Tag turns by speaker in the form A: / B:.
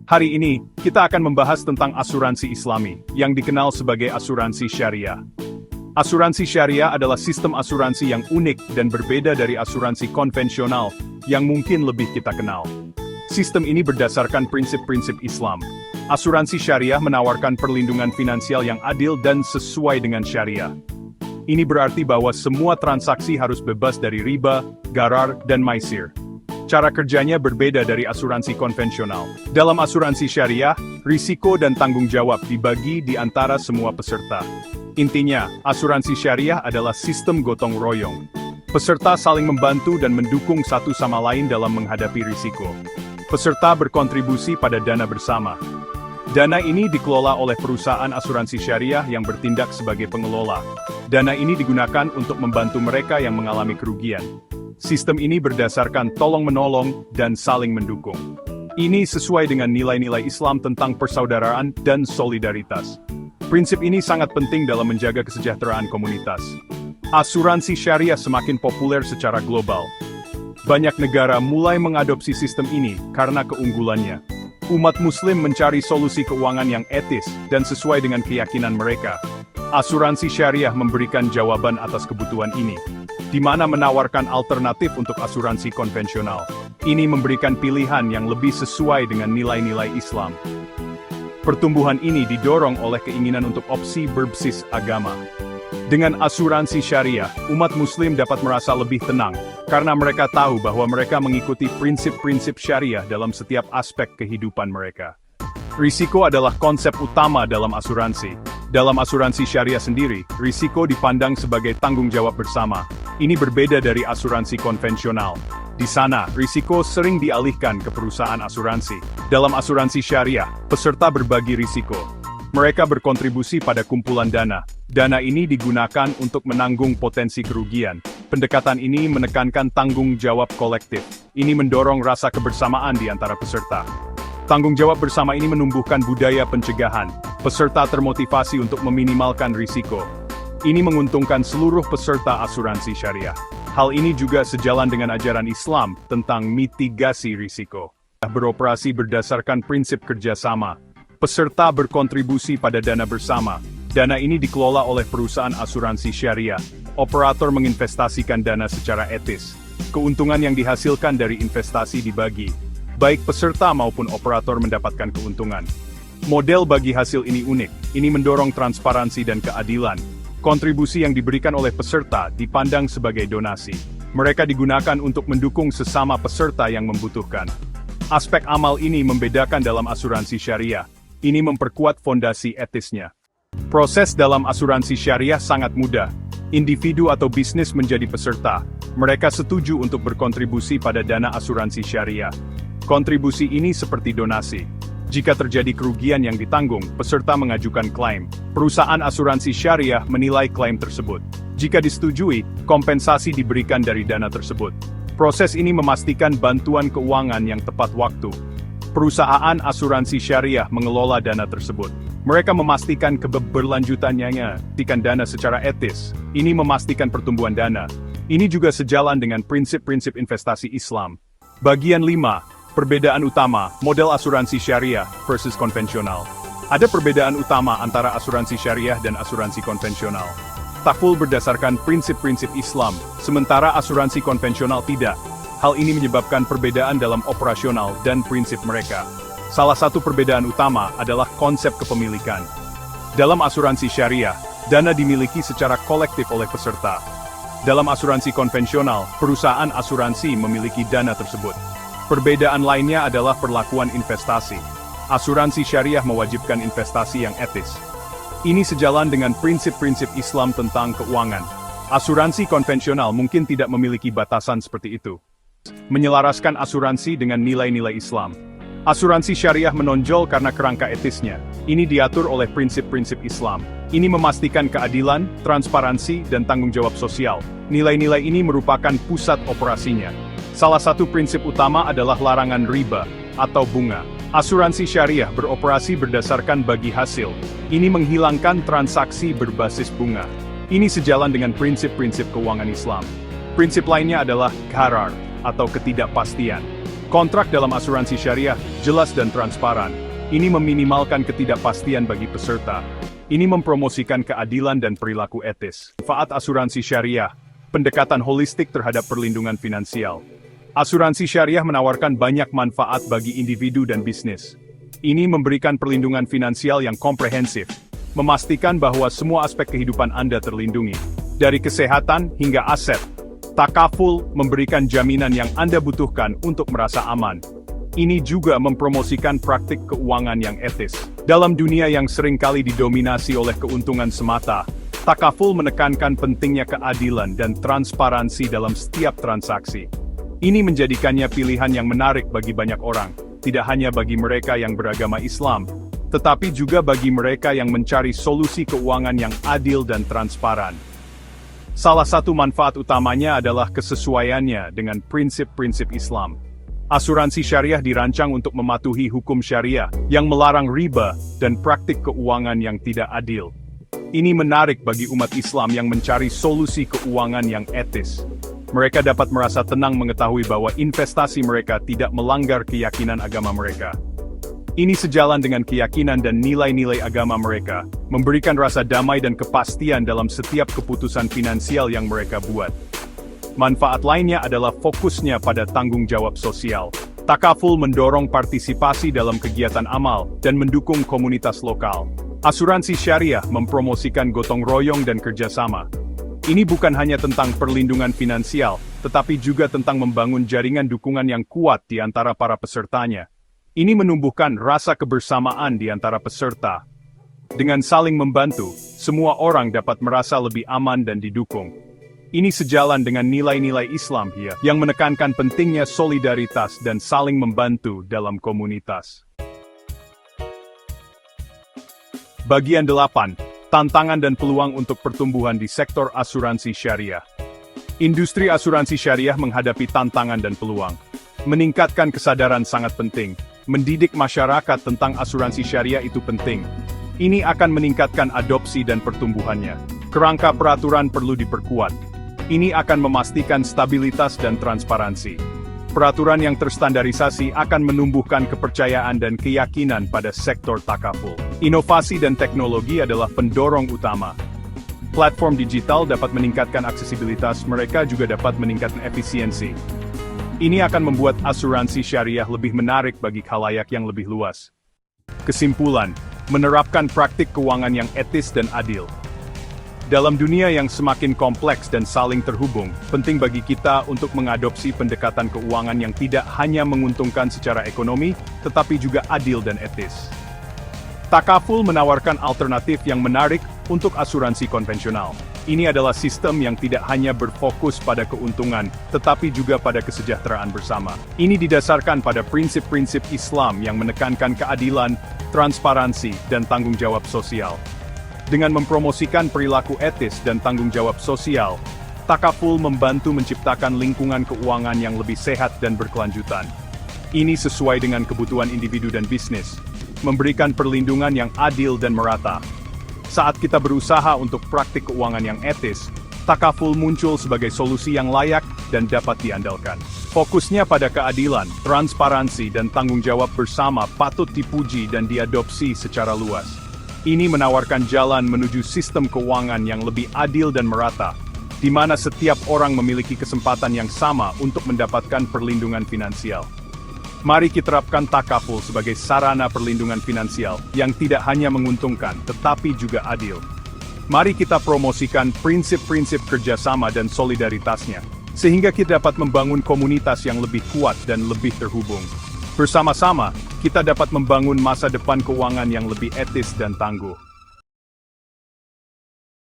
A: Hari ini, kita akan membahas tentang asuransi Islami, yang dikenal sebagai asuransi syariah. Asuransi syariah adalah sistem asuransi yang unik dan berbeda dari asuransi konvensional, yang mungkin lebih kita kenal. Sistem ini berdasarkan prinsip-prinsip Islam. Asuransi syariah menawarkan perlindungan finansial yang adil dan sesuai dengan syariah. Ini berarti bahwa semua transaksi harus bebas dari riba, gharar, dan maisir. Cara kerjanya berbeda dari asuransi konvensional. Dalam asuransi syariah, risiko dan tanggung jawab dibagi di antara semua peserta. Intinya, asuransi syariah adalah sistem gotong royong. Peserta saling membantu dan mendukung satu sama lain dalam menghadapi risiko. Peserta berkontribusi pada dana bersama. Dana ini dikelola oleh perusahaan asuransi syariah yang bertindak sebagai pengelola. Dana ini digunakan untuk membantu mereka yang mengalami kerugian. Sistem ini berdasarkan tolong-menolong dan saling mendukung. Ini sesuai dengan nilai-nilai Islam tentang persaudaraan dan solidaritas. Prinsip ini sangat penting dalam menjaga kesejahteraan komunitas. Asuransi syariah semakin populer secara global. Banyak negara mulai mengadopsi sistem ini karena keunggulannya. Umat Muslim mencari solusi keuangan yang etis dan sesuai dengan keyakinan mereka. Asuransi syariah memberikan jawaban atas kebutuhan ini, di mana menawarkan alternatif untuk asuransi konvensional. Ini memberikan pilihan yang lebih sesuai dengan nilai-nilai Islam. Pertumbuhan ini didorong oleh keinginan untuk opsi berbasis agama. Dengan asuransi syariah, umat Muslim dapat merasa lebih tenang, karena mereka tahu bahwa mereka mengikuti prinsip-prinsip syariah dalam setiap aspek kehidupan mereka. Risiko adalah konsep utama dalam asuransi. Dalam asuransi syariah sendiri, risiko dipandang sebagai tanggung jawab bersama. Ini berbeda dari asuransi konvensional. Di sana, risiko sering dialihkan ke perusahaan asuransi. Dalam asuransi syariah, peserta berbagi risiko. Mereka berkontribusi pada kumpulan dana. Dana ini digunakan untuk menanggung potensi kerugian. Pendekatan ini menekankan tanggung jawab kolektif. Ini mendorong rasa kebersamaan di antara peserta. Tanggung jawab bersama ini menumbuhkan budaya pencegahan. Peserta termotivasi untuk meminimalkan risiko. Ini menguntungkan seluruh peserta asuransi syariah. Hal ini juga sejalan dengan ajaran Islam tentang mitigasi risiko. Beroperasi berdasarkan prinsip kerjasama. Peserta berkontribusi pada dana bersama. Dana ini dikelola oleh perusahaan asuransi syariah. Operator menginvestasikan dana secara etis. Keuntungan yang dihasilkan dari investasi dibagi. Baik peserta maupun operator mendapatkan keuntungan. Model bagi hasil ini unik. Ini mendorong transparansi dan keadilan. Kontribusi yang diberikan oleh peserta dipandang sebagai donasi. Mereka digunakan untuk mendukung sesama peserta yang membutuhkan. Aspek amal ini membedakan dalam asuransi syariah. Ini memperkuat fondasi etisnya. Proses dalam asuransi syariah sangat mudah. Individu atau bisnis menjadi peserta. Mereka setuju untuk berkontribusi pada dana asuransi syariah. Kontribusi ini seperti donasi. Jika terjadi kerugian yang ditanggung, peserta mengajukan klaim. Perusahaan asuransi syariah menilai klaim tersebut. Jika disetujui, kompensasi diberikan dari dana tersebut. Proses ini memastikan bantuan keuangan yang tepat waktu. Perusahaan asuransi syariah mengelola dana tersebut. Mereka memastikan keberlanjutannya, memastikan dana secara etis. Ini memastikan pertumbuhan dana. Ini juga sejalan dengan prinsip-prinsip investasi Islam. Bagian 5. Perbedaan utama, model asuransi syariah versus konvensional. Ada perbedaan utama antara asuransi syariah dan asuransi konvensional. Takful berdasarkan prinsip-prinsip Islam, sementara asuransi konvensional tidak. Hal ini menyebabkan perbedaan dalam operasional dan prinsip mereka. Salah satu perbedaan utama adalah konsep kepemilikan. Dalam asuransi syariah, dana dimiliki secara kolektif oleh peserta. Dalam asuransi konvensional, perusahaan asuransi memiliki dana tersebut. Perbedaan lainnya adalah perlakuan investasi. Asuransi syariah mewajibkan investasi yang etis. Ini sejalan dengan prinsip-prinsip Islam tentang keuangan. Asuransi konvensional mungkin tidak memiliki batasan seperti itu. Menyelaraskan asuransi dengan nilai-nilai Islam. Asuransi syariah menonjol karena kerangka etisnya. Ini diatur oleh prinsip-prinsip Islam. Ini memastikan keadilan, transparansi, dan tanggung jawab sosial. Nilai-nilai ini merupakan pusat operasinya. Salah satu prinsip utama adalah larangan riba atau bunga. Asuransi syariah beroperasi berdasarkan bagi hasil. Ini menghilangkan transaksi berbasis bunga. Ini sejalan dengan prinsip-prinsip keuangan Islam. Prinsip lainnya adalah gharar atau ketidakpastian. Kontrak dalam asuransi syariah jelas dan transparan. Ini meminimalkan ketidakpastian bagi peserta. Ini mempromosikan keadilan dan perilaku etis. Manfaat asuransi syariah, pendekatan holistik terhadap perlindungan finansial. Asuransi syariah menawarkan banyak manfaat bagi individu dan bisnis. Ini memberikan perlindungan finansial yang komprehensif, memastikan bahwa semua aspek kehidupan Anda terlindungi, dari kesehatan hingga aset. Takaful memberikan jaminan yang Anda butuhkan untuk merasa aman. Ini juga mempromosikan praktik keuangan yang etis. Dalam dunia yang seringkali didominasi oleh keuntungan semata, Takaful menekankan pentingnya keadilan dan transparansi dalam setiap transaksi. Ini menjadikannya pilihan yang menarik bagi banyak orang, tidak hanya bagi mereka yang beragama Islam, tetapi juga bagi mereka yang mencari solusi keuangan yang adil dan transparan. Salah satu manfaat utamanya adalah kesesuaiannya dengan prinsip-prinsip Islam. Asuransi syariah dirancang untuk mematuhi hukum syariah yang melarang riba dan praktik keuangan yang tidak adil. Ini menarik bagi umat Islam yang mencari solusi keuangan yang etis. Mereka dapat merasa tenang mengetahui bahwa investasi mereka tidak melanggar keyakinan agama mereka. Ini sejalan dengan keyakinan dan nilai-nilai agama mereka, memberikan rasa damai dan kepastian dalam setiap keputusan finansial yang mereka buat. Manfaat lainnya adalah fokusnya pada tanggung jawab sosial. Takaful mendorong partisipasi dalam kegiatan amal dan mendukung komunitas lokal. Asuransi syariah mempromosikan gotong royong dan kerjasama. Ini bukan hanya tentang perlindungan finansial, tetapi juga tentang membangun jaringan dukungan yang kuat di antara para pesertanya. Ini menumbuhkan rasa kebersamaan di antara peserta. Dengan saling membantu, semua orang dapat merasa lebih aman dan didukung. Ini sejalan dengan nilai-nilai Islam yang menekankan pentingnya solidaritas dan saling membantu dalam komunitas. Bagian 8. Tantangan dan peluang untuk pertumbuhan di sektor asuransi syariah. Industri asuransi syariah menghadapi tantangan dan peluang. Meningkatkan kesadaran sangat penting. Mendidik masyarakat tentang asuransi syariah itu penting. Ini akan meningkatkan adopsi dan pertumbuhannya. Kerangka peraturan perlu diperkuat. Ini akan memastikan stabilitas dan transparansi. Peraturan yang terstandarisasi akan menumbuhkan kepercayaan dan keyakinan pada sektor takaful. Inovasi dan teknologi adalah pendorong utama. Platform digital dapat meningkatkan aksesibilitas, mereka juga dapat meningkatkan efisiensi. Ini akan membuat asuransi syariah lebih menarik bagi khalayak yang lebih luas. Kesimpulan, menerapkan praktik keuangan yang etis dan adil. Dalam dunia yang semakin kompleks dan saling terhubung, penting bagi kita untuk mengadopsi pendekatan keuangan yang tidak hanya menguntungkan secara ekonomi, tetapi juga adil dan etis. Takaful menawarkan alternatif yang menarik untuk asuransi konvensional. Ini adalah sistem yang tidak hanya berfokus pada keuntungan, tetapi juga pada kesejahteraan bersama. Ini didasarkan pada prinsip-prinsip Islam yang menekankan keadilan, transparansi, dan tanggung jawab sosial. Dengan mempromosikan perilaku etis dan tanggung jawab sosial, Takaful membantu menciptakan lingkungan keuangan yang lebih sehat dan berkelanjutan. Ini sesuai dengan kebutuhan individu dan bisnis, memberikan perlindungan yang adil dan merata. Saat kita berusaha untuk praktik keuangan yang etis, Takaful muncul sebagai solusi yang layak dan dapat diandalkan. Fokusnya pada keadilan, transparansi, dan tanggung jawab bersama patut dipuji dan diadopsi secara luas. Ini menawarkan jalan menuju sistem keuangan yang lebih adil dan merata, di mana setiap orang memiliki kesempatan yang sama untuk mendapatkan perlindungan finansial. Mari kita terapkan Takaful sebagai sarana perlindungan finansial yang tidak hanya menguntungkan, tetapi juga adil. Mari kita promosikan prinsip-prinsip kerjasama dan solidaritasnya, sehingga kita dapat membangun komunitas yang lebih kuat dan lebih terhubung. Bersama-sama, kita dapat membangun masa depan keuangan yang lebih etis dan tangguh.